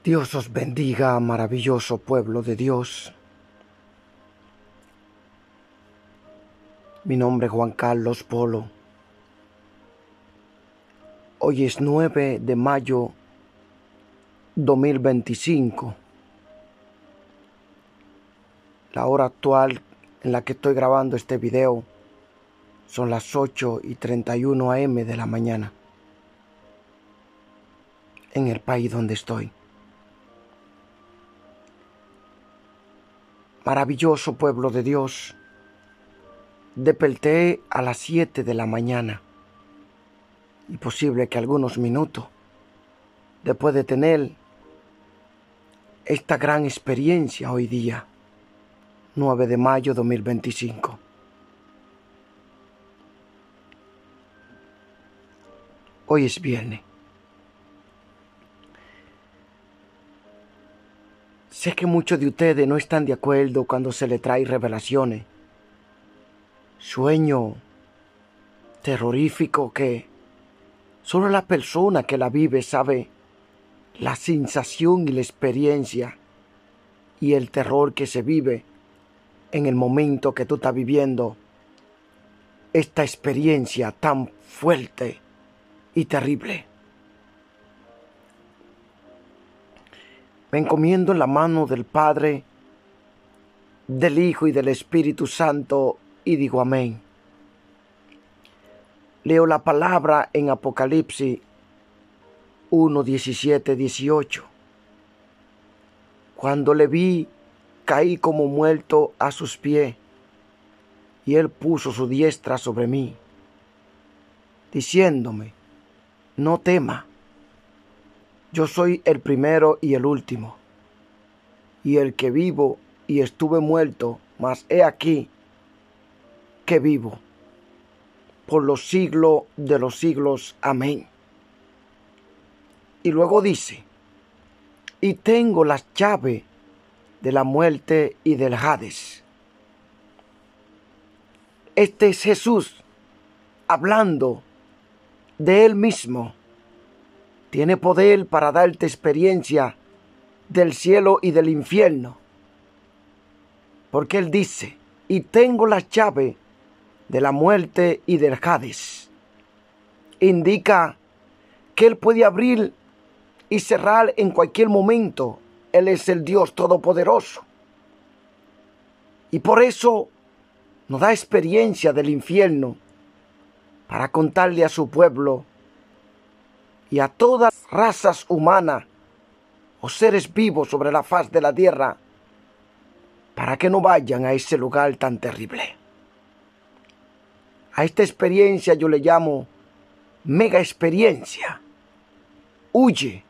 Dios os bendiga, maravilloso pueblo de Dios. Mi nombre es Juan Carlos Polo. Hoy es 9 de mayo 2025. La hora actual en la que estoy grabando este video son las 8:31 a.m. de la mañana en el país donde estoy. Maravilloso pueblo de Dios, desperté a las 7 de la mañana y posible que algunos minutos después de tener esta gran experiencia hoy día, 9 de mayo 2025. Hoy es viernes. Sé que muchos de ustedes no están de acuerdo cuando se les trae revelaciones, sueño terrorífico que solo la persona que la vive sabe la sensación y la experiencia y el terror que se vive en el momento que tú estás viviendo esta experiencia tan fuerte y terrible. Me encomiendo en la mano del Padre, del Hijo y del Espíritu Santo y digo amén. Leo la palabra en Apocalipsis 1:17-18. Cuando le vi, caí como muerto a sus pies, y él puso su diestra sobre mí, diciéndome: no tema, yo soy el primero y el último, y el que vivo y estuve muerto, mas he aquí que vivo por los siglos de los siglos. Amén. Y luego dice: y tengo las llaves de la muerte y del Hades. Este es Jesús hablando de él mismo. Tiene poder para darte experiencia del cielo y del infierno. Porque él dice: y tengo las llaves de la muerte y del Hades. Indica que él puede abrir y cerrar en cualquier momento. Él es el Dios Todopoderoso. Y por eso nos da experiencia del infierno para contarle a su pueblo y a todas las razas humanas o seres vivos sobre la faz de la tierra, para que no vayan a ese lugar tan terrible. A esta experiencia yo le llamo mega experiencia. Huye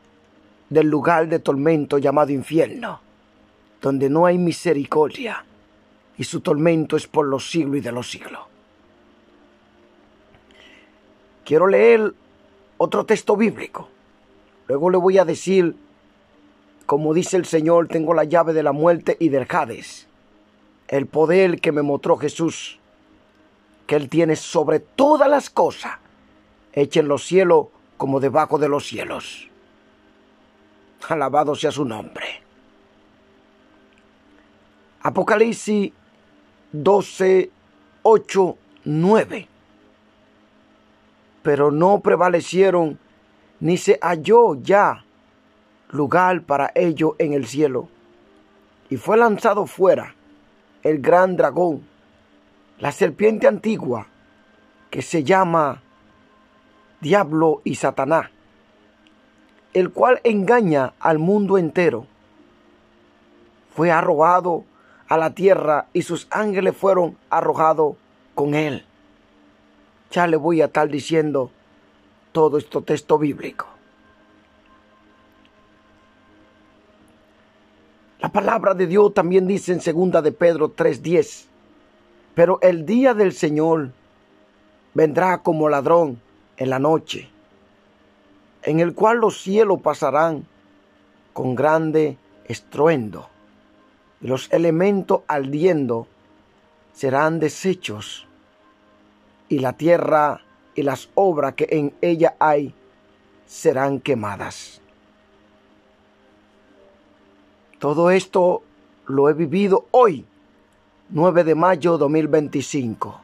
del lugar de tormento llamado infierno, donde no hay misericordia y su tormento es por los siglos y de los siglos. Quiero leer otro texto bíblico. Luego le voy a decir, como dice el Señor, tengo la llave de la muerte y del Hades. El poder que me mostró Jesús, que Él tiene sobre todas las cosas, hecha en los cielos como debajo de los cielos. Alabado sea su nombre. Apocalipsis 12:8-9. Pero no prevalecieron, ni se halló ya lugar para ello en el cielo. Y fue lanzado fuera el gran dragón, la serpiente antigua, que se llama Diablo y Satanás, el cual engaña al mundo entero. Fue arrojado a la tierra y sus ángeles fueron arrojados con él. ya le voy a estar diciendo todo este texto bíblico. La palabra de Dios también dice en 2 de Pedro 3:10, pero el día del Señor vendrá como ladrón en la noche, en el cual los cielos pasarán con grande estruendo, y los elementos ardiendo serán deshechos, y la tierra y las obras que en ella hay serán quemadas. Todo esto lo he vivido hoy, 9 de mayo 2025.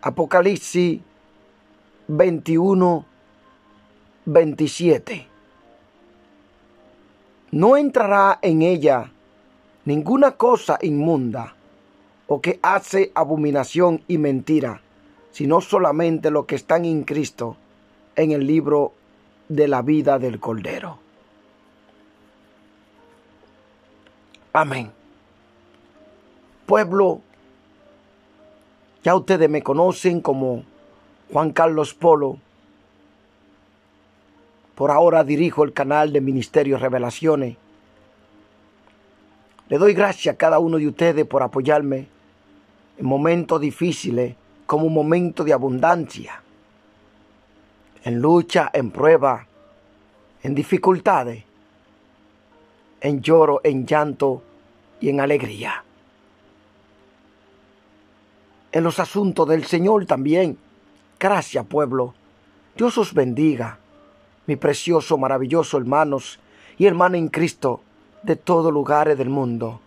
Apocalipsis 21:27. No entrará en ella ninguna cosa inmunda o que hace abominación y mentira, sino solamente los que están en Cristo, en el libro de la vida del Cordero. Amén. Pueblo, ya ustedes me conocen como Juan Carlos Polo. Por ahora dirijo el canal de Ministerio Revelaciones. Le doy gracias a cada uno de ustedes por apoyarme en momentos difíciles como un momento de abundancia, en lucha, en prueba, en dificultades, en lloro, en llanto y en alegría. En los asuntos del Señor también. Gracias, pueblo. Dios os bendiga, mi precioso, maravilloso hermanos y hermanas en Cristo de todos lugares del mundo.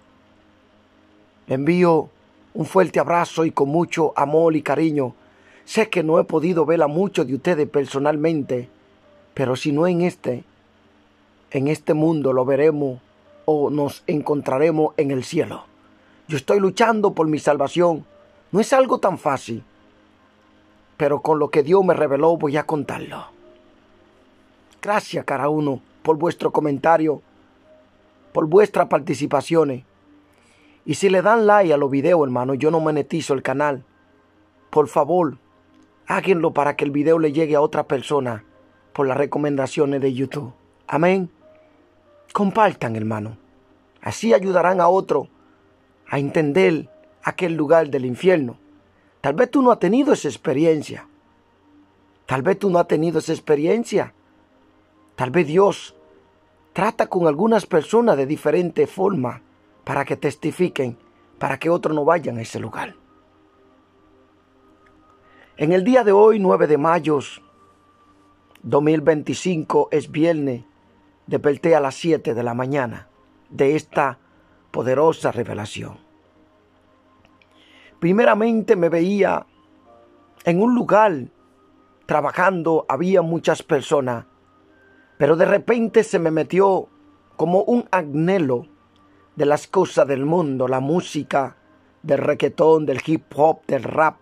Le envío un fuerte abrazo y con mucho amor y cariño. Sé que no he podido ver a muchos de ustedes personalmente, pero si no en este mundo lo veremos o nos encontraremos en el cielo. Yo estoy luchando por mi salvación. No es algo tan fácil, pero con lo que Dios me reveló voy a contarlo. Gracias cada uno por vuestro comentario, por vuestras participaciones. Y si le dan like a los videos, hermano, yo no monetizo el canal. Por favor, háganlo para que el video le llegue a otra persona por las recomendaciones de YouTube. Amén. Compartan, hermano. Así ayudarán a otro a entender aquel lugar del infierno. Tal vez tú no has tenido esa experiencia. Tal vez tú no has tenido esa experiencia. Tal vez Dios trata con algunas personas de diferente forma para que testifiquen, para que otros no vayan a ese lugar. En el día de hoy, 9 de mayo 2025, es viernes. Desperté a las 7 de la mañana de esta poderosa revelación. Primeramente me veía en un lugar trabajando, había muchas personas, pero de repente se me metió como un anhelo de las cosas del mundo, la música, del reggaetón, del hip hop, del rap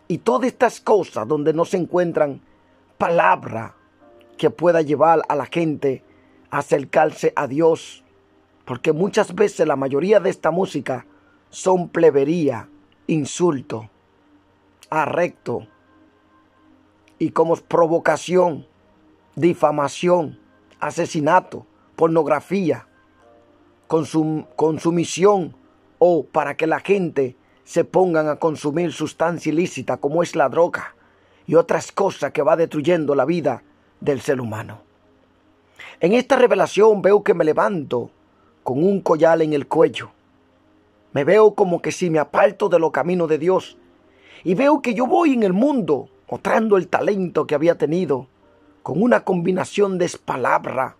y todas estas cosas donde no se encuentran palabra que pueda llevar a la gente a acercarse a Dios, porque muchas veces la mayoría de esta música son plebería, insulto, arrecto y como provocación, difamación, asesinato, pornografía, consumición o para que la gente se pongan a consumir sustancia ilícita como es la droga y otras cosas que va destruyendo la vida del ser humano. En esta revelación veo que me levanto con un collar en el cuello. Me veo como que si me aparto de los caminos de Dios y veo que yo voy en el mundo mostrando el talento que había tenido con una combinación de palabras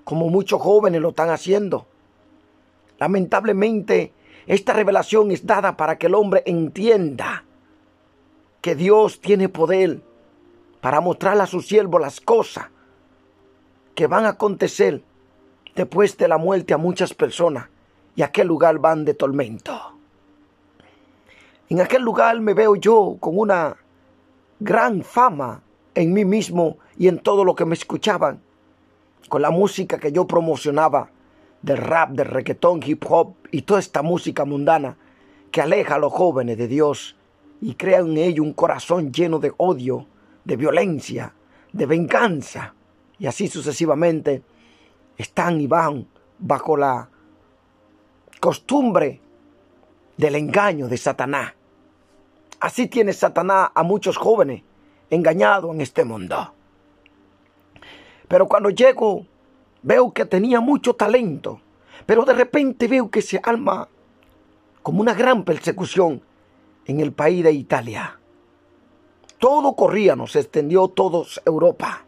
como muchos jóvenes lo están haciendo. Lamentablemente, esta revelación es dada para que el hombre entienda que Dios tiene poder para mostrar a sus siervos las cosas que van a acontecer después de la muerte a muchas personas y a aquel lugar van de tormento. En aquel lugar me veo yo con una gran fama en mí mismo y en todo lo que me escuchaban, con la música que yo promocionaba, del rap, del reggaetón, hip hop y toda esta música mundana que aleja a los jóvenes de Dios y crea en ello un corazón lleno de odio, de violencia, de venganza. Y así sucesivamente están y van bajo la costumbre del engaño de Satanás. Así tiene Satanás a muchos jóvenes engañados en este mundo. Pero cuando llego, veo que tenía mucho talento, pero de repente veo que se arma como una gran persecución en el país de Italia. Todo corríamos, se extendió toda Europa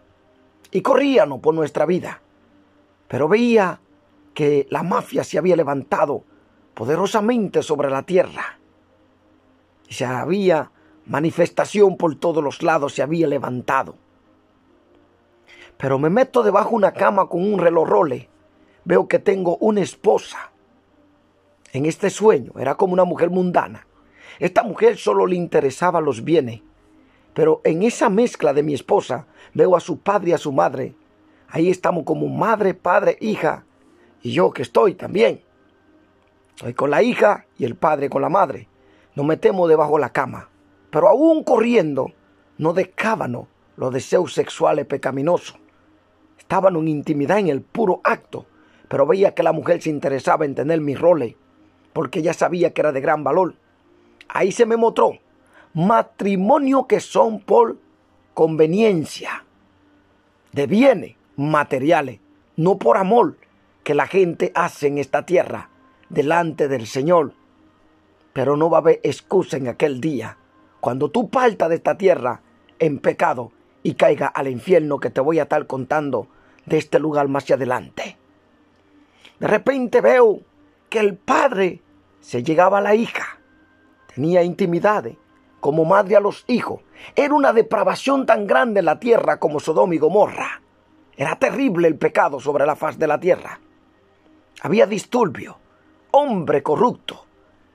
y corríamos por nuestra vida. Pero veía que la mafia se había levantado poderosamente sobre la tierra. Y se había manifestación por todos los lados, se había levantado. Pero me meto debajo de una cama con un reloj Rolex. Veo que tengo una esposa. En este sueño era como una mujer mundana. Esta mujer solo le interesaba los bienes. Pero en esa mezcla de mi esposa veo a su padre y a su madre. Ahí estamos como madre, padre, hija. Y yo que estoy también. Estoy con la hija y el padre con la madre. Nos metemos debajo de la cama. Pero aún corriendo, no dejábamos los deseos sexuales pecaminosos. Estábamos en intimidad en el puro acto. Pero veía que la mujer se interesaba en tener mis roles, porque ella sabía que era de gran valor. Ahí se me mostró matrimonio que son por conveniencia, de bienes materiales, no por amor que la gente hace en esta tierra delante del Señor. Pero no va a haber excusa en aquel día, cuando tú partas de esta tierra en pecado y caiga al infierno, que te voy a estar contando de este lugar más adelante. De repente veo que el padre se llegaba a la hija. Tenía intimidades como madre a los hijos. Era una depravación tan grande en la tierra como Sodoma y Gomorra. Era terrible el pecado sobre la faz de la tierra. Había disturbio, hombre corrupto.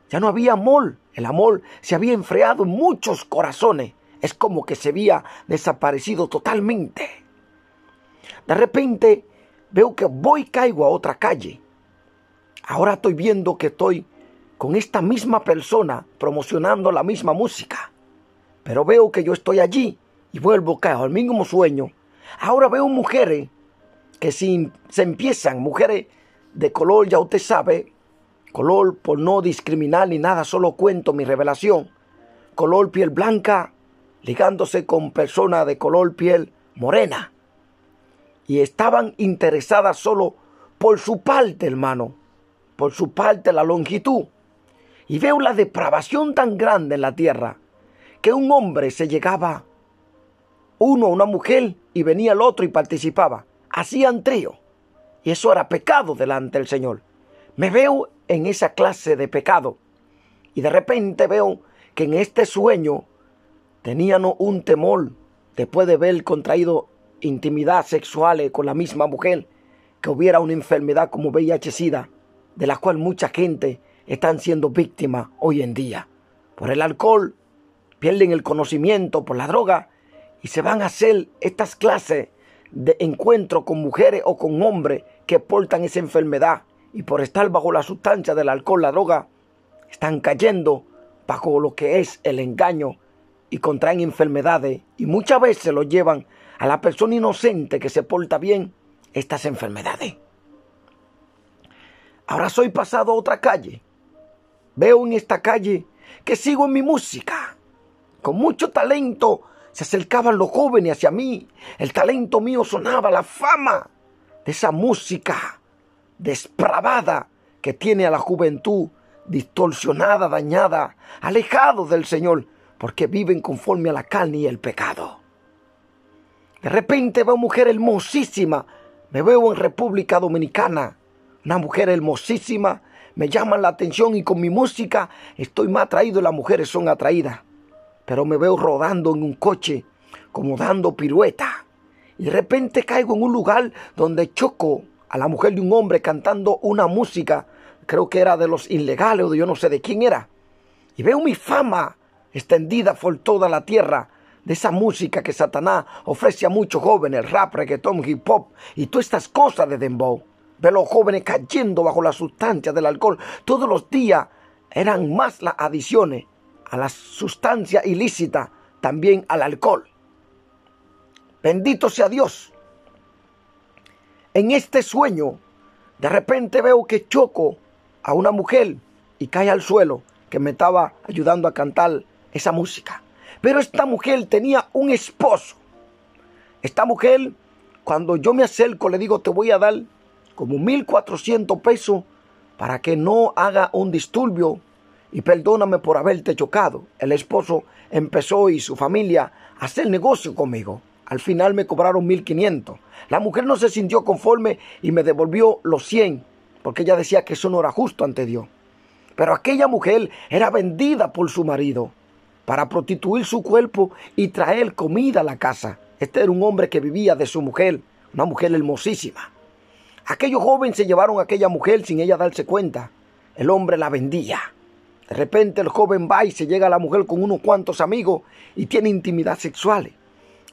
Ya no había amor. El amor se había enfriado en muchos corazones. Es como que se había desaparecido totalmente. De repente veo que caigo a otra calle. Ahora estoy viendo que estoy con esta misma persona promocionando la misma música. Pero veo que yo estoy allí y vuelvo caigo al mismo sueño. Ahora veo mujeres que se empiezan, mujeres de color, ya usted sabe, color por no discriminar ni nada, solo cuento mi revelación. Color piel blanca, ligándose con personas de color piel morena. Y estaban interesadas solo por su parte, hermano. Por su parte, la longitud. Y veo la depravación tan grande en la tierra, que un hombre se llegaba, uno, una mujer, y venía el otro y participaba. Hacían trío. Y eso era pecado delante del Señor. Me veo en esa clase de pecado. Y de repente veo que en este sueño tenían un temor, después de haber contraído intimidad sexual con la misma mujer, que hubiera una enfermedad como VIH-Sida, de la cual mucha gente están siendo víctimas hoy en día. Por el alcohol, pierden el conocimiento, por la droga, y se van a hacer estas clases de encuentro con mujeres o con hombres que portan esa enfermedad. Y por estar bajo la sustancia del alcohol, la droga, están cayendo bajo lo que es el engaño y contraen enfermedades. Y muchas veces lo llevan a la persona inocente que se porta bien estas enfermedades. Ahora soy pasado a otra calle. Veo en esta calle que sigo en mi música. Con mucho talento se acercaban los jóvenes hacia mí. El talento mío sonaba, la fama de esa música despravada que tiene a la juventud distorsionada, dañada, alejados del Señor, porque viven conforme a la carne y el pecado. De repente veo mujer hermosísima. Me veo en República Dominicana. Una mujer hermosísima. Me llaman la atención y con mi música estoy más atraído y las mujeres son atraídas. Pero me veo rodando en un coche, como dando pirueta. Y de repente caigo en un lugar donde choco a la mujer de un hombre cantando una música. Creo que era de los Ilegales o de yo no sé de quién era. Y veo mi fama extendida por toda la tierra de esa música que Satanás ofrece a muchos jóvenes, rap, reggaetón, hip hop y todas estas cosas de dembow. Veo a los jóvenes cayendo bajo la sustancia del alcohol. Todos los días eran más las adiciones a la sustancia ilícita, también al alcohol. Bendito sea Dios. En este sueño, de repente veo que choco a una mujer y cae al suelo, que me estaba ayudando a cantar esa música. Pero esta mujer tenía un esposo. Esta mujer, cuando yo me acerco, le digo, te voy a dar como 1,400 pesos para que no haga un disturbio y perdóname por haberte chocado. El esposo empezó y su familia a hacer negocio conmigo. Al final me cobraron 1,500. La mujer no se sintió conforme y me devolvió los 100, porque ella decía que eso no era justo ante Dios. Pero aquella mujer era vendida por su marido para prostituir su cuerpo y traer comida a la casa. Este era un hombre que vivía de su mujer, una mujer hermosísima. Aquellos jóvenes se llevaron a aquella mujer sin ella darse cuenta. El hombre la vendía. De repente el joven va y se llega a la mujer con unos cuantos amigos y tiene intimidad sexual.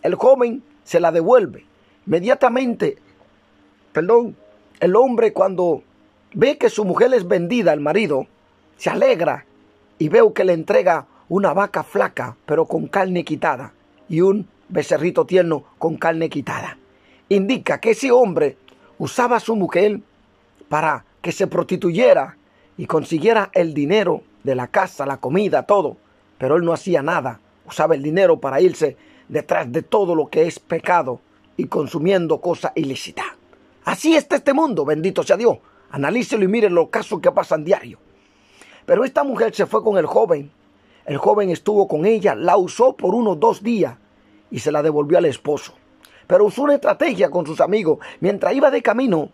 El joven se la devuelve. Inmediatamente, el hombre cuando ve que su mujer es vendida al marido, se alegra y veo que le entrega una vaca flaca, pero con carne quitada, y un becerrito tierno con carne quitada. Indica que ese hombre usaba a su mujer para que se prostituyera y consiguiera el dinero de la casa, la comida, todo. Pero él no hacía nada. Usaba el dinero para irse detrás de todo lo que es pecado y consumiendo cosas ilícitas. Así está este mundo, bendito sea Dios. Analícelo y mire los casos que pasan diario. Pero esta mujer se fue con el joven. El joven estuvo con ella, la usó por unos 2 días y se la devolvió al esposo. Pero usó una estrategia con sus amigos. Mientras iba de camino,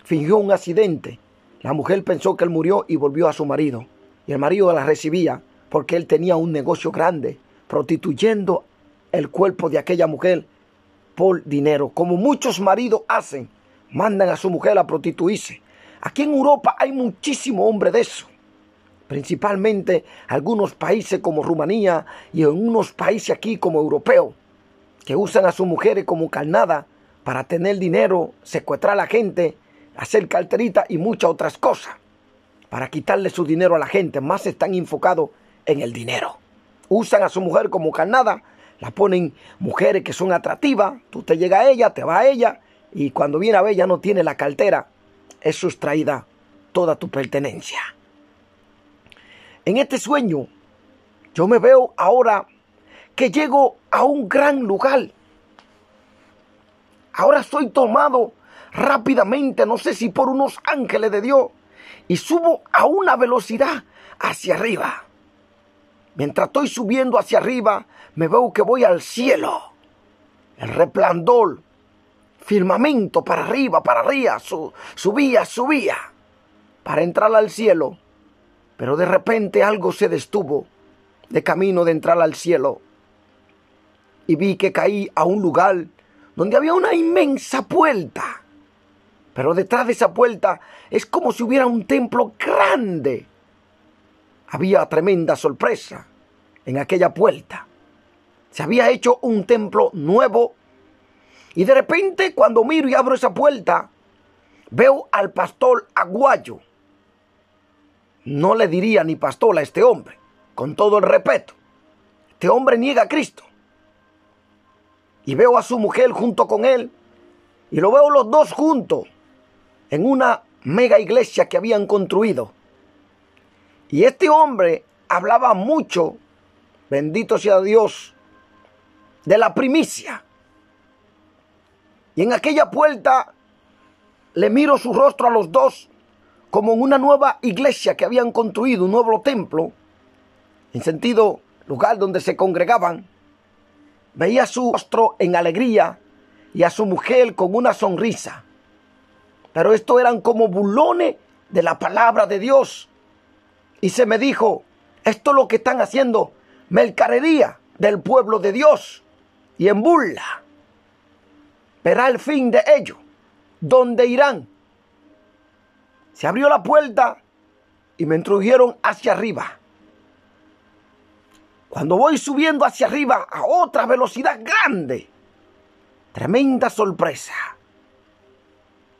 fingió un accidente. La mujer pensó que él murió y volvió a su marido. Y el marido la recibía porque él tenía un negocio grande, prostituyendo el cuerpo de aquella mujer por dinero. Como muchos maridos hacen, mandan a su mujer a prostituirse. Aquí en Europa hay muchísimo hombre de eso. Principalmente algunos países como Rumanía y en unos países aquí como europeos, que usan a sus mujeres como carnada para tener dinero, secuestrar a la gente, hacer carteritas y muchas otras cosas, para quitarle su dinero a la gente. Más están enfocados en el dinero. Usan a su mujer como carnada, la ponen mujeres que son atractivas, tú te llegas a ella, te vas a ella, y cuando viene a ver ya no tiene la cartera, es sustraída toda tu pertenencia. En este sueño, yo me veo ahora que llego a un gran lugar. Ahora soy tomado rápidamente, no sé si por unos ángeles de Dios, y subo a una velocidad hacia arriba. Mientras estoy subiendo hacia arriba, me veo que voy al cielo. El resplandor, firmamento para arriba, subía, para entrar al cielo. Pero de repente algo se detuvo de camino de entrar al cielo. Y vi que caí a un lugar donde había una inmensa puerta. Pero detrás de esa puerta es como si hubiera un templo grande. Había tremenda sorpresa en aquella puerta. Se había hecho un templo nuevo. Y de repente cuando miro y abro esa puerta, veo al pastor Aguayo. No le diría ni pastor a este hombre, con todo el respeto. Este hombre niega a Cristo. Y veo a su mujer junto con él. Y lo veo los dos juntos en una mega iglesia que habían construido. Y este hombre hablaba mucho, bendito sea Dios, de la primicia. Y en aquella puerta le miro su rostro a los dos, como en una nueva iglesia que habían construido, un nuevo templo, en sentido lugar donde se congregaban. Veía su rostro en alegría y a su mujer con una sonrisa. Pero estos eran como bulones de la palabra de Dios. Y se me dijo, esto es lo que están haciendo, mercadería del pueblo de Dios y en burla. Verá el fin de ellos, ¿dónde irán? Se abrió la puerta y me introdujeron hacia arriba. Cuando voy subiendo hacia arriba a otra velocidad grande, tremenda sorpresa.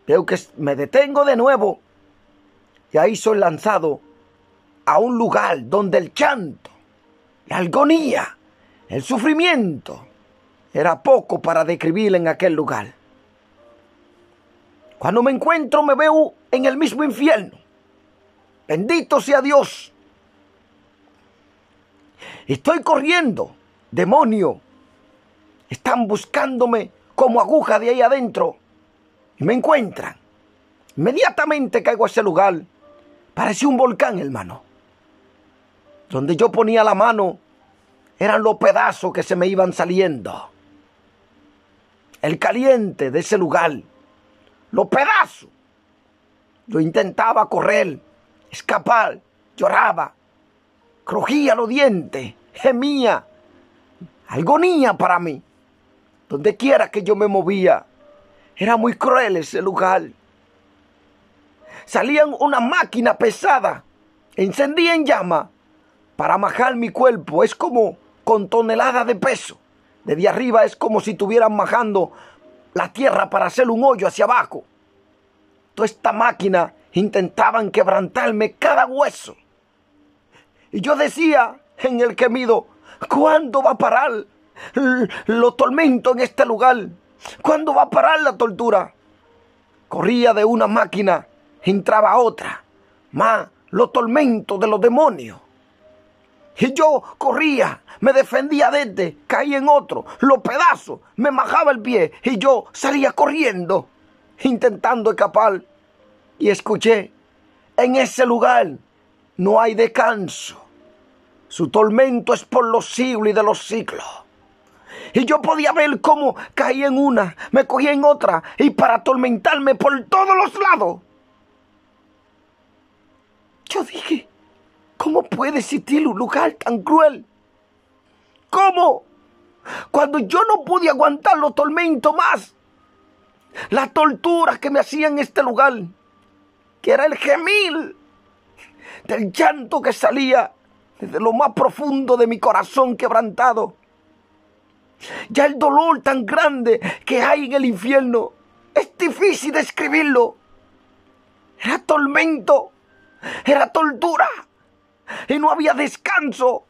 Veo que me detengo de nuevo y ahí soy lanzado a un lugar donde el llanto, la agonía, el sufrimiento, era poco para describir en aquel lugar. Cuando me encuentro, me veo en el mismo infierno. Bendito sea Dios. Estoy corriendo. Demonio. Están buscándome como aguja de ahí adentro. Y me encuentran. Inmediatamente caigo a ese lugar. Parecía un volcán, hermano. Donde yo ponía la mano, eran los pedazos que se me iban saliendo. El caliente de ese lugar. Los pedazos. Yo intentaba correr, escapar, lloraba, crujía los dientes, gemía, agonía para mí. Donde quiera que yo me movía, era muy cruel ese lugar. Salían una máquina pesada, encendía en llama para majar mi cuerpo. Es como con toneladas de peso. Desde arriba es como si estuvieran majando la tierra para hacer un hoyo hacia abajo. Toda esta máquina intentaban quebrantarme cada hueso. Y yo decía en el gemido, ¿cuándo va a parar los tormentos en este lugar? ¿Cuándo va a parar la tortura? Corría de una máquina, entraba a otra, más los tormentos de los demonios. Y yo corría, me defendía de este, caía en otro, los pedazos, me majaba el pie y yo salía corriendo, intentando escapar. Y escuché, en ese lugar no hay descanso. Su tormento es por los siglos y de los siglos. Y yo podía ver cómo caía en una, me cogía en otra, y para atormentarme por todos los lados. Yo dije, ¿cómo puede existir un lugar tan cruel? ¿Cómo? Cuando yo no pude aguantar los tormentos más, las torturas que me hacían en este lugar, que era el gemir del llanto que salía desde lo más profundo de mi corazón quebrantado. Ya el dolor tan grande que hay en el infierno es difícil describirlo. Era tormento, era tortura y no había descanso.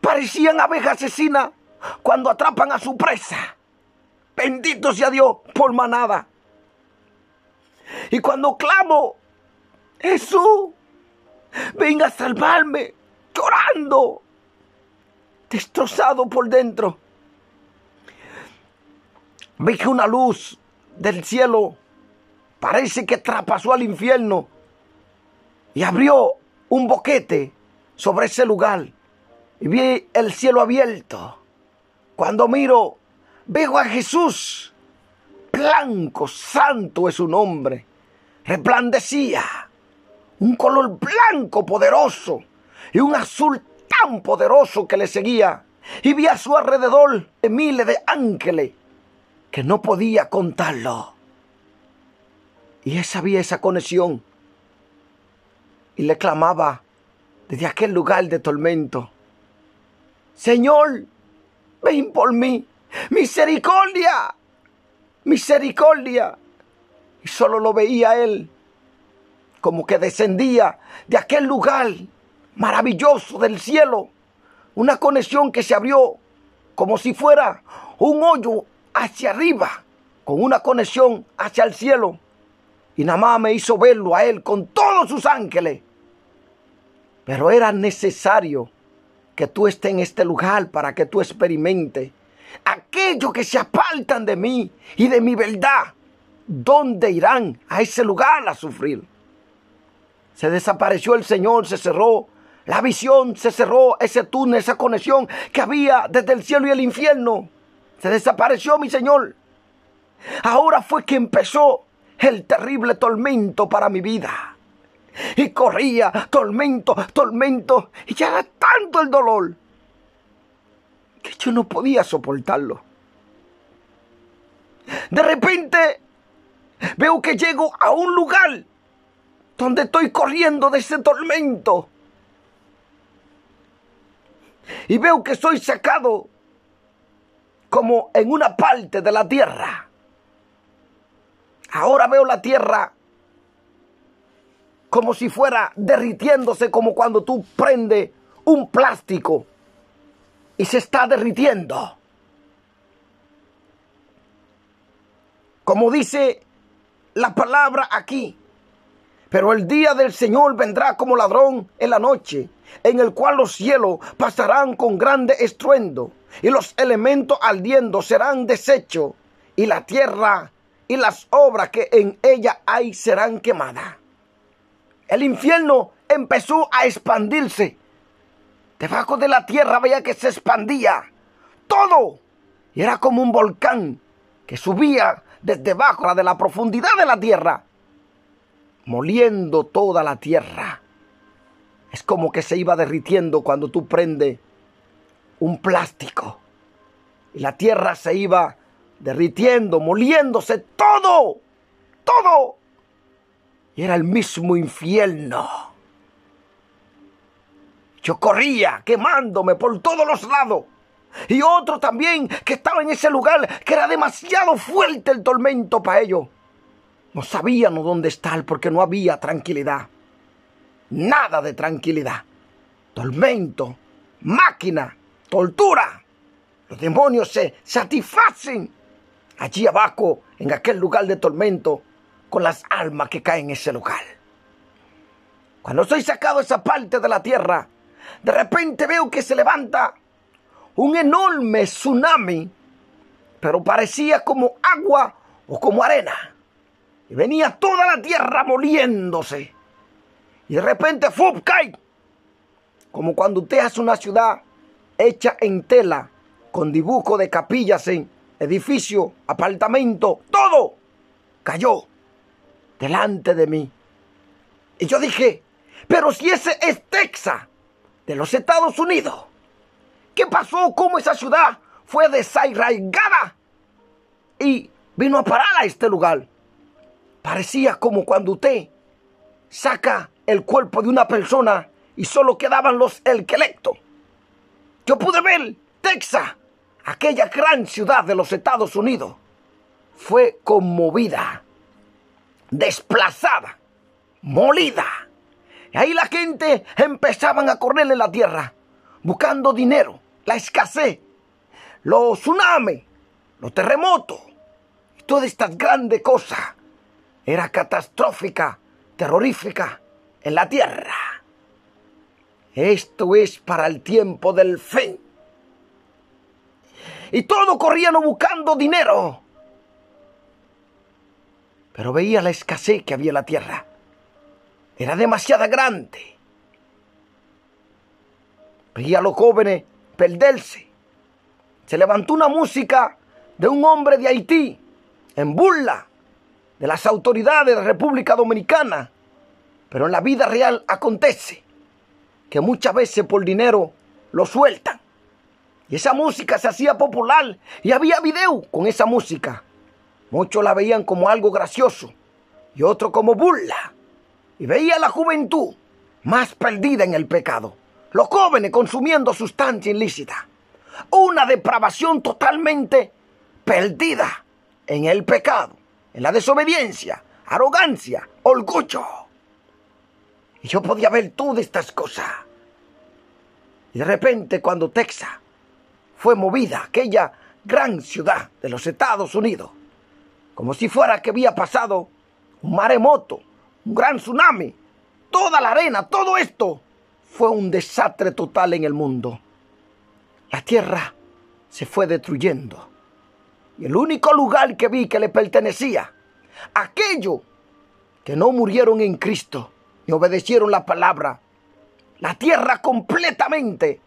Parecían abejas asesinas cuando atrapan a su presa. Bendito sea Dios por manada. Y cuando clamo, Jesús, ven a salvarme, llorando, destrozado por dentro. Vi que una luz del cielo parece que traspasó al infierno y abrió un boquete sobre ese lugar. Y vi el cielo abierto. Cuando miro, veo a Jesús, blanco, santo es su nombre. Resplandecía un color blanco poderoso y un azul tan poderoso que le seguía. Y vi a su alrededor miles de ángeles que no podía contarlo. Y había esa conexión. Y le clamaba desde aquel lugar de tormento, Señor, ven por mí, misericordia, misericordia. Y solo lo veía él, como que descendía de aquel lugar maravilloso del cielo, una conexión que se abrió como si fuera un hoyo hacia arriba, con una conexión hacia el cielo. Y nada más me hizo verlo a él con todos sus ángeles. Pero era necesario que tú estés en este lugar para que tú experimentes aquellos que se apartan de mí y de mi verdad. ¿Dónde irán a ese lugar a sufrir? Se desapareció el Señor, se cerró la visión, se cerró ese túnel, esa conexión que había desde el cielo y el infierno. Se desapareció mi Señor. Ahora fue que empezó el terrible tormento para mi vida. Y corría, tormento, tormento, y ya era tanto el dolor que yo no podía soportarlo. De repente veo que llego a un lugar donde estoy corriendo de ese tormento. Y veo que soy sacado como en una parte de la tierra. Ahora veo la tierra como si fuera derritiéndose, como cuando tú prendes un plástico y se está derritiendo. Como dice la palabra aquí, pero el día del Señor vendrá como ladrón en la noche, en el cual los cielos pasarán con grande estruendo, y los elementos ardiendo serán deshechos, y la tierra y las obras que en ella hay serán quemadas. El infierno empezó a expandirse. Debajo de la tierra veía que se expandía todo, y era como un volcán que subía desde abajo de la profundidad de la tierra, moliendo toda la tierra. Es como que se iba derritiendo cuando tú prendes un plástico, y la tierra se iba derritiendo, moliéndose todo, todo. Y era el mismo infierno. Yo corría quemándome por todos los lados. Y otro también que estaba en ese lugar, que era demasiado fuerte el tormento para ellos. No sabíamos dónde estar porque no había tranquilidad. Nada de tranquilidad. Tormento, máquina, tortura. Los demonios se satisfacen allí abajo, en aquel lugar de tormento, con las almas que caen en ese lugar. Cuando soy sacado de esa parte de la tierra, de repente veo que se levanta un enorme tsunami, pero parecía como agua o como arena. Y venía toda la tierra moliéndose. Y de repente ¡fum! Cae. Como cuando usted hace una ciudad hecha en tela, con dibujo de capillas en edificio, apartamento, todo cayó delante de mí. Y yo dije, pero si ese es Texas, de los Estados Unidos, ¿qué pasó? ¿Cómo esa ciudad fue desarraigada y vino a parar a este lugar? Parecía como cuando usted saca el cuerpo de una persona y solo quedaban los esqueletos. Yo pude ver Texas, aquella gran ciudad de los Estados Unidos, fue conmovida, desplazada, molida. Y ahí la gente empezaban a correr en la tierra, buscando dinero, la escasez, los tsunamis, los terremotos, y todas estas grandes cosas. Era catastrófica, terrorífica en la tierra. Esto es para el tiempo del fin. Y todos corrían buscando dinero. Pero veía la escasez que había en la tierra. Era demasiado grande. Veía a los jóvenes perderse. Se levantó una música de un hombre de Haití en burla de las autoridades de la República Dominicana. Pero en la vida real acontece que muchas veces por dinero lo sueltan. Y esa música se hacía popular y había video con esa música. Muchos la veían como algo gracioso y otros como burla. Y veía a la juventud más perdida en el pecado. Los jóvenes consumiendo sustancia ilícita. Una depravación totalmente perdida en el pecado, en la desobediencia, arrogancia, orgullo. Y yo podía ver todas estas cosas. Y de repente cuando Texas fue movida, aquella gran ciudad de los Estados Unidos, como si fuera que había pasado un maremoto, un gran tsunami, toda la arena, todo esto fue un desastre total en el mundo. La tierra se fue destruyendo. Y el único lugar que vi que le pertenecía a aquellos que no murieron en Cristo ni obedecieron la palabra, la tierra completamente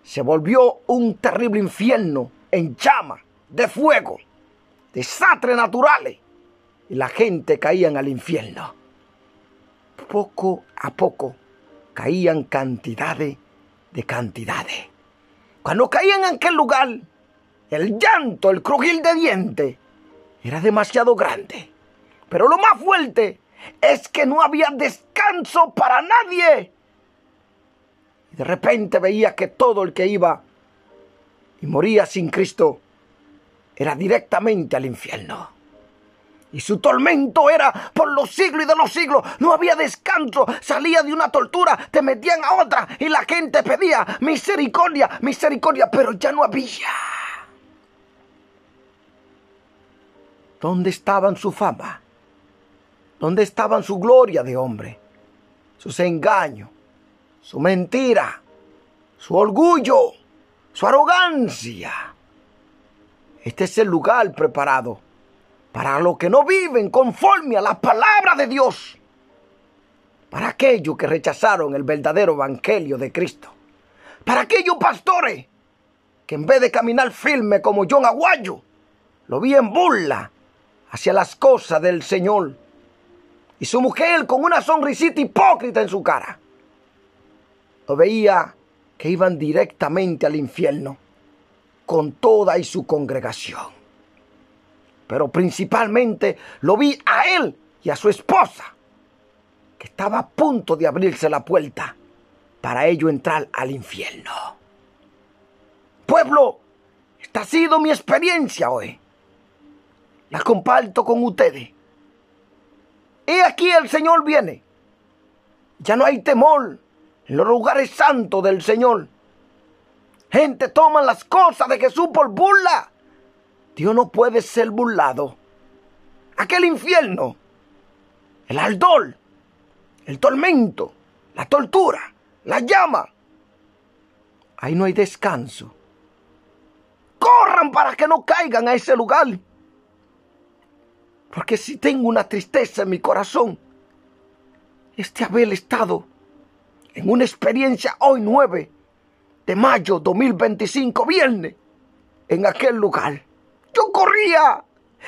se volvió un terrible infierno en llamas, de fuego, desastres naturales. Y la gente caían al infierno. Poco a poco caían cantidades de cantidades. Cuando caían en aquel lugar, el llanto, el crujir de dientes era demasiado grande. Pero lo más fuerte es que no había descanso para nadie. Y de repente veía que todo el que iba y moría sin Cristo era directamente al infierno. Y su tormento era por los siglos y de los siglos. No había descanso. Salía de una tortura, te metían a otra. Y la gente pedía misericordia, misericordia. Pero ya no había. ¿Dónde estaban su fama? ¿Dónde estaban su gloria de hombre? Sus engaños, su mentira, su orgullo, su arrogancia. Este es el lugar preparado para los que no viven conforme a la palabra de Dios, para aquellos que rechazaron el verdadero evangelio de Cristo, para aquellos pastores que en vez de caminar firme como John Aguayo, lo vi en burla hacia las cosas del Señor, y su mujer con una sonrisita hipócrita en su cara. Lo veía que iban directamente al infierno con toda y su congregación. Pero principalmente lo vi a él y a su esposa, que estaba a punto de abrirse la puerta para ello entrar al infierno. Pueblo, esta ha sido mi experiencia hoy. La comparto con ustedes. He aquí el Señor viene. Ya no hay temor en los lugares santos del Señor. Gente toma las cosas de Jesús por burla. Dios no puede ser burlado. Aquel infierno, el ardor, el tormento, la tortura, la llama. Ahí no hay descanso. Corran para que no caigan a ese lugar. Porque si tengo una tristeza en mi corazón, es de haber estado en una experiencia hoy 9 de mayo 2025, viernes, en aquel lugar. Yo corría,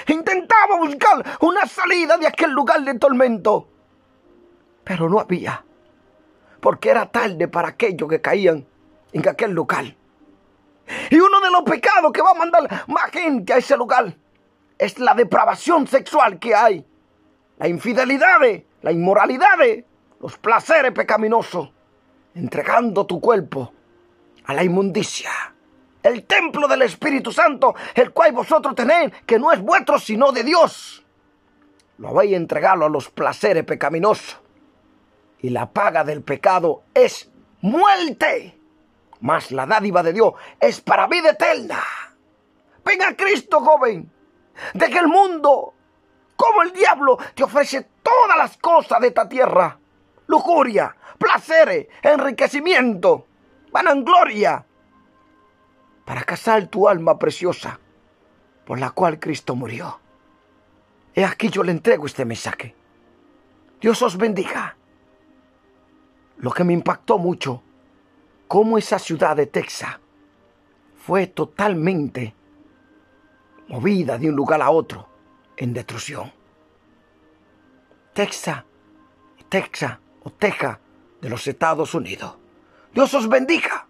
intentaba buscar una salida de aquel lugar de tormento, pero no había, porque era tarde para aquellos que caían en aquel lugar. Y uno de los pecados que va a mandar más gente a ese lugar es la depravación sexual que hay, la infidelidad, la inmoralidad, los placeres pecaminosos, entregando tu cuerpo a la inmundicia. El templo del Espíritu Santo, el cual vosotros tenéis, que no es vuestro sino de Dios, lo vais a entregarlo a los placeres pecaminosos. Y la paga del pecado es muerte, mas la dádiva de Dios es para vida eterna. Ven a Cristo, joven. Deja el mundo, como el diablo te ofrece todas las cosas de esta tierra: lujuria, placeres, enriquecimiento, vanagloria, para cazar tu alma preciosa, por la cual Cristo murió. He aquí yo le entrego este mensaje. Dios os bendiga. Lo que me impactó mucho, cómo esa ciudad de Texas fue totalmente movida de un lugar a otro en destrucción. Texas de los Estados Unidos. Dios os bendiga.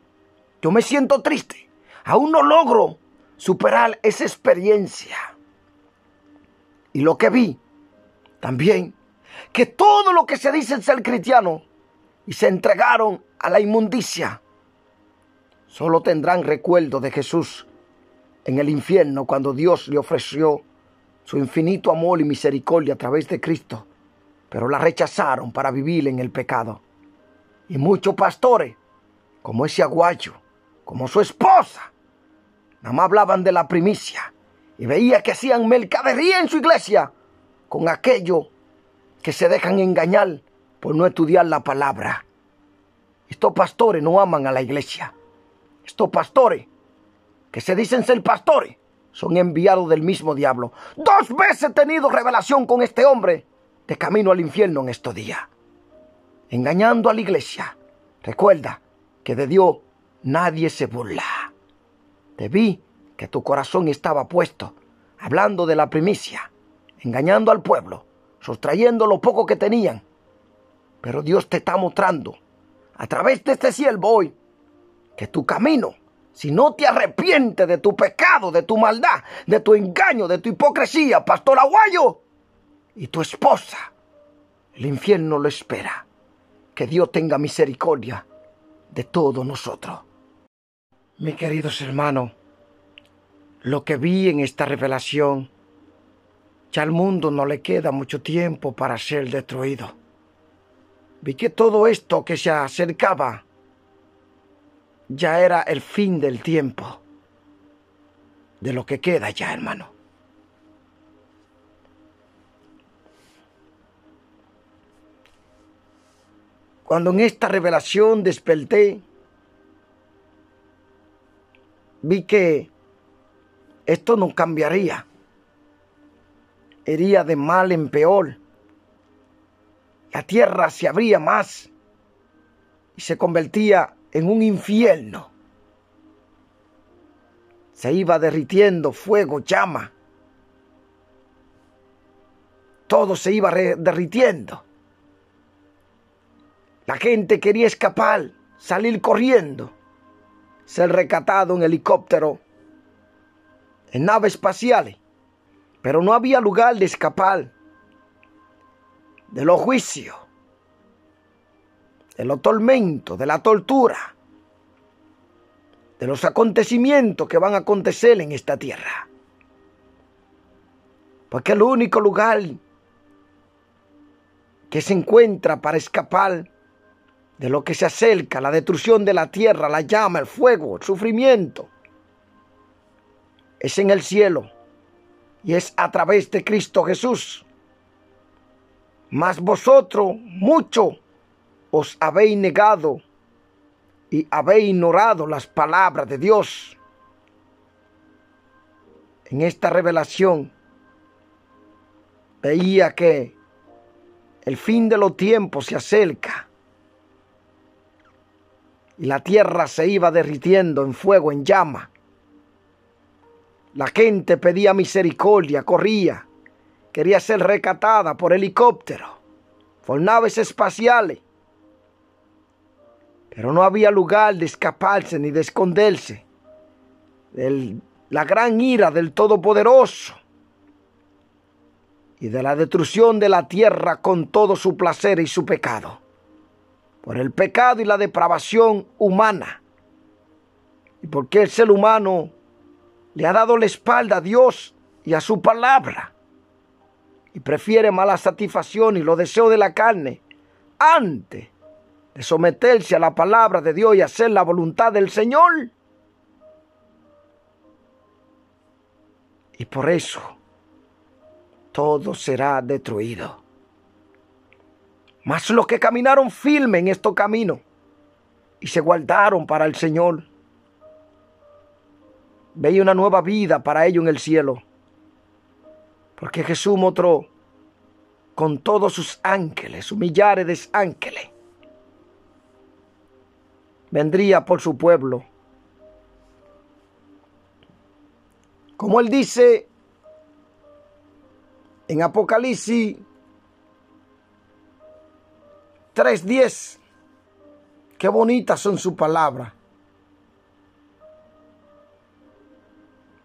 Yo me siento triste. Aún no logro superar esa experiencia. Y lo que vi también, que todo lo que se dice ser cristiano y se entregaron a la inmundicia, solo tendrán recuerdo de Jesús en el infierno, cuando Dios le ofreció su infinito amor y misericordia a través de Cristo, pero la rechazaron para vivir en el pecado. Y muchos pastores, como ese Aguayo, como su esposa, nada más hablaban de la primicia y veía que hacían mercadería en su iglesia con aquellos que se dejan engañar por no estudiar la palabra. Estos pastores no aman a la iglesia. Estos pastores que se dicen ser pastores son enviados del mismo diablo. 2 veces he tenido revelación con este hombre de camino al infierno en estos días, engañando a la iglesia. Recuerda que de Dios nadie se burla. Te vi que tu corazón estaba puesto, hablando de la primicia, engañando al pueblo, sustrayendo lo poco que tenían. Pero Dios te está mostrando, a través de este siervo hoy, que tu camino, si no te arrepientes de tu pecado, de tu maldad, de tu engaño, de tu hipocresía, Pastor Aguayo y tu esposa, el infierno lo espera. Que Dios tenga misericordia de todos nosotros. Mis queridos hermanos, lo que vi en esta revelación Ya al mundo no le queda mucho tiempo para ser destruido. Vi que todo esto que se acercaba ya era el fin del tiempo, de lo que queda ya, hermano. Cuando en esta revelación desperté, vi que esto no cambiaría. Iría de mal en peor. La tierra se abría más y se convertía en un infierno. Se iba derritiendo fuego, llama. Todo se iba derritiendo. La gente quería escapar, salir corriendo, ser rescatado en helicóptero, en naves espaciales. Pero no había lugar de escapar de los juicios, de los tormentos, de la tortura, de los acontecimientos que van a acontecer en esta tierra. Porque el único lugar que se encuentra para escapar de lo que se acerca, la destrucción de la tierra, la llama, el fuego, el sufrimiento, es en el cielo y es a través de Cristo Jesús. Mas vosotros mucho os habéis negado y habéis ignorado las palabras de Dios. En esta revelación veía que el fin de los tiempos se acerca y la tierra se iba derritiendo en fuego, en llama. La gente pedía misericordia, corría, quería ser rescatada por helicóptero, por naves espaciales. Pero no había lugar de escaparse ni de esconderse de la gran ira del Todopoderoso y de la destrucción de la tierra con todo su placer y su pecado, por el pecado y la depravación humana, y porque el ser humano le ha dado la espalda a Dios y a su palabra, y prefiere mala satisfacción y los deseos de la carne antes de someterse a la palabra de Dios y hacer la voluntad del Señor. Y por eso todo será destruido. Mas los que caminaron firme en estos caminos y se guardaron para el Señor, veía una nueva vida para ellos en el cielo. Porque Jesús mostró con todos sus ángeles, sus millares de ángeles, vendría por su pueblo. Como él dice en Apocalipsis 3:10, qué bonitas son sus palabras.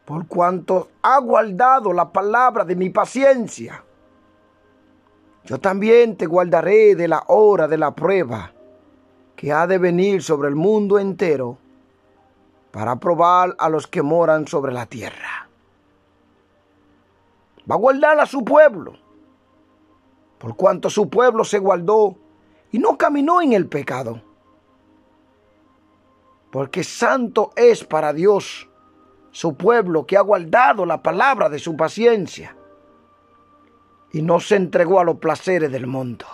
Por cuanto ha guardado la palabra de mi paciencia, yo también te guardaré de la hora de la prueba que ha de venir sobre el mundo entero para probar a los que moran sobre la tierra. Va a guardar a su pueblo, por cuanto su pueblo se guardó y no caminó en el pecado. Porque santo es para Dios su pueblo que ha guardado la palabra de su paciencia y no se entregó a los placeres del mundo.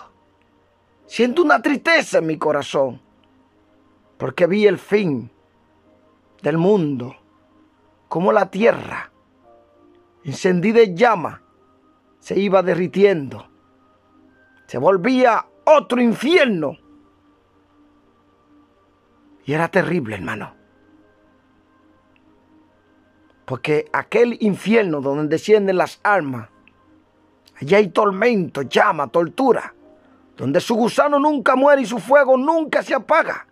Siento una tristeza en mi corazón porque vi el fin del mundo, como la tierra encendida en llama se iba derritiendo, se volvía otro infierno. Y era terrible, hermano. Porque aquel infierno donde descienden las almas, allá hay tormento, llama, tortura, donde su gusano nunca muere y su fuego nunca se apaga.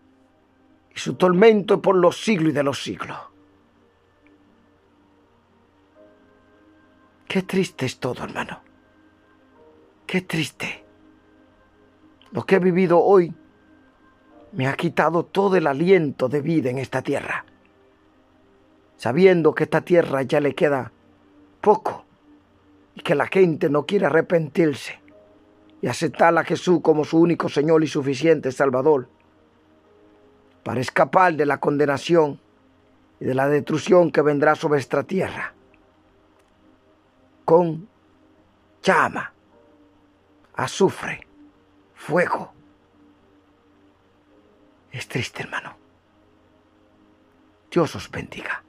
Y su tormento es por los siglos y de los siglos. Qué triste es todo, hermano. Qué triste. Lo que he vivido hoy me ha quitado todo el aliento de vida en esta tierra, sabiendo que esta tierra ya le queda poco y que la gente no quiere arrepentirse y aceptar a Jesús como su único Señor y suficiente Salvador, para escapar de la condenación y de la destrucción que vendrá sobre esta tierra con llama, azufre, fuego. Es triste, hermano. Dios os bendiga.